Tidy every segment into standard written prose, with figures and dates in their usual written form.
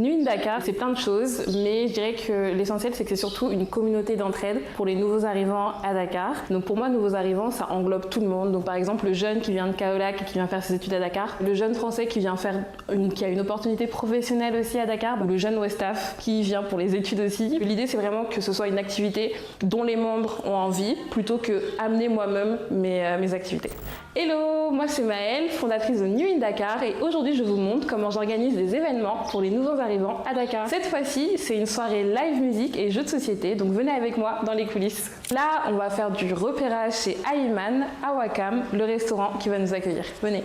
Nuit Dakar, c'est plein de choses, mais je dirais que l'essentiel, c'est que c'est surtout une communauté d'entraide pour les nouveaux arrivants à Dakar. Donc pour moi, nouveaux arrivants, ça englobe tout le monde. Donc par exemple, le jeune qui vient de Kaolack et qui vient faire ses études à Dakar, le jeune français qui vient qui a une opportunité professionnelle aussi à Dakar, le jeune Westaf qui vient pour les études aussi. L'idée, c'est vraiment que ce soit une activité dont les membres ont envie, plutôt que amener moi-même mes activités. Hello, moi c'est Maëlle, fondatrice de Nuit Dakar, et aujourd'hui je vous montre comment j'organise des événements pour les nouveaux arrivants à Dakar. Cette fois-ci, c'est une soirée live musique et jeux de société, donc venez avec moi dans les coulisses. Là, on va faire du repérage chez Ayman à Wakam, le restaurant qui va nous accueillir. Venez.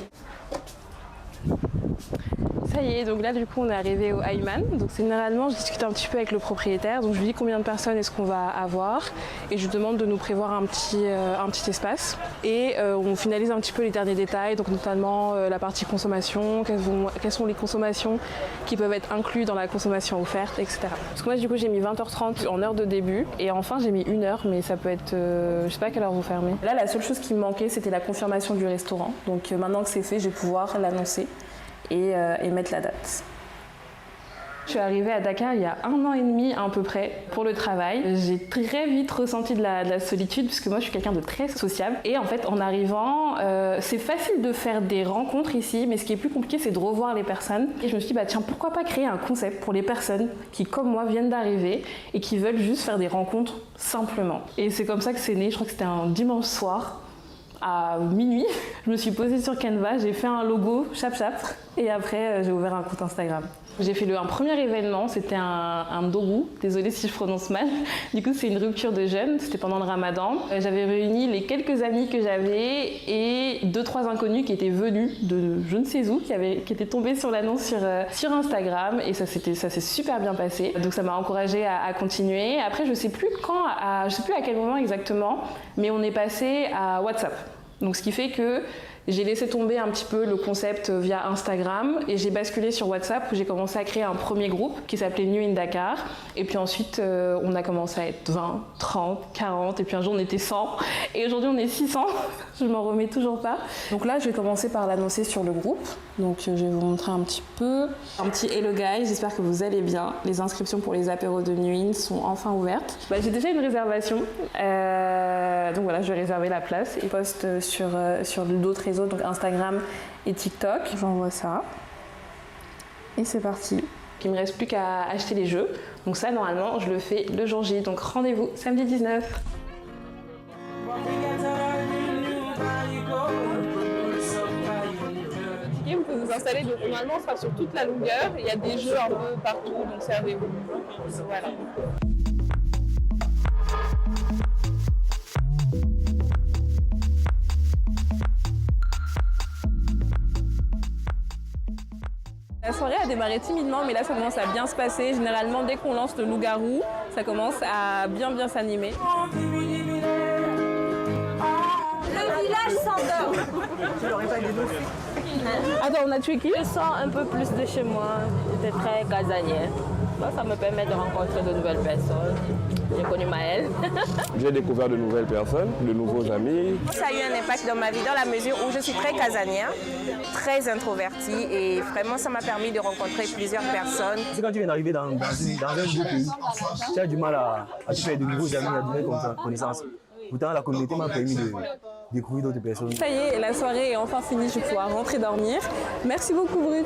Ça y est, donc là du coup on est arrivé au Ayman. Donc généralement je discute un petit peu avec le propriétaire, donc je lui dis combien de personnes est-ce qu'on va avoir et je lui demande de nous prévoir un petit espace. Et on finalise un petit peu les derniers détails, donc notamment la partie consommation, quelles sont les consommations qui peuvent être incluses dans la consommation offerte, etc. Parce que moi du coup j'ai mis 20h30 en heure de début et enfin j'ai mis 1 heure, mais ça peut être, je sais pas à quelle heure vous fermez. Là la seule chose qui me manquait c'était la confirmation du restaurant, donc maintenant que c'est fait je vais pouvoir l'annoncer et mettre la date. Je suis arrivée à Dakar il y a 1 an et demi à peu près pour le travail. J'ai très vite ressenti de la solitude puisque moi je suis quelqu'un de très sociable et en fait en arrivant c'est facile de faire des rencontres ici, mais ce qui est plus compliqué c'est de revoir les personnes et je me suis dit bah tiens, pourquoi pas créer un concept pour les personnes qui comme moi viennent d'arriver et qui veulent juste faire des rencontres simplement. Et c'est comme ça que c'est né. Je crois que c'était un dimanche soir à minuit, je me suis posée sur Canva, j'ai fait un logo chap et après j'ai ouvert un compte Instagram. J'ai fait un premier événement, c'était un dogu, désolée si je prononce mal. Du coup c'est une rupture de jeûne, c'était pendant le ramadan. J'avais réuni les quelques amis que j'avais et 2-3 inconnus qui étaient venus de je ne sais où, qui étaient tombés sur l'annonce sur Instagram et ça s'est super bien passé. Donc ça m'a encouragée à continuer. Après je sais plus je sais plus à quel moment exactement, mais on est passé à WhatsApp. Donc ce qui fait que j'ai laissé tomber un petit peu le concept via Instagram et j'ai basculé sur WhatsApp où j'ai commencé à créer un premier groupe qui s'appelait Nuit Dakar. Et puis ensuite, on a commencé à être 20, 30, 40 et puis un jour on était 100 et aujourd'hui on est 600. Je m'en remets toujours pas. Donc là, je vais commencer par l'annoncer sur le groupe. Donc je vais vous montrer un petit peu. Un petit hello guys, j'espère que vous allez bien. Les inscriptions pour les apéros de nuit sont enfin ouvertes. J'ai déjà une réservation. Donc voilà, je vais réserver la place et poste sur d'autres réseaux, donc Instagram et TikTok. J'envoie ça. Et c'est parti. Il ne me reste plus qu'à acheter les jeux. Donc ça, normalement, je le fais le jour J. Donc rendez-vous samedi 19. Vous pouvez vous installer, donc normalement on sera sur toute la longueur, il y a des jeux un peu partout, donc servez-vous. Voilà. La soirée a démarré timidement, mais là ça commence à bien se passer. Généralement dès qu'on lance le loup-garou, ça commence à bien s'animer. Le village s'endort. Tu l'aurais pas dénoncé. Attends, on a tué qui? Je sens un peu plus de chez moi. J'étais très casanière. Ça me permet de rencontrer de nouvelles personnes. J'ai connu Maëlle. J'ai découvert de nouvelles personnes, de nouveaux amis. Ça a eu un impact dans ma vie dans la mesure où je suis très casanière, très introvertie et vraiment ça m'a permis de rencontrer plusieurs personnes. C'est quand tu viens d'arriver dans un nouveau pays, tu as du mal à te faire de nouveaux amis, à de nouvelles connaissances. Pourtant, la communauté m'a permis de découvrir d'autres personnes. Ça y est, la soirée est enfin finie, je vais pouvoir rentrer dormir. Merci beaucoup Brut.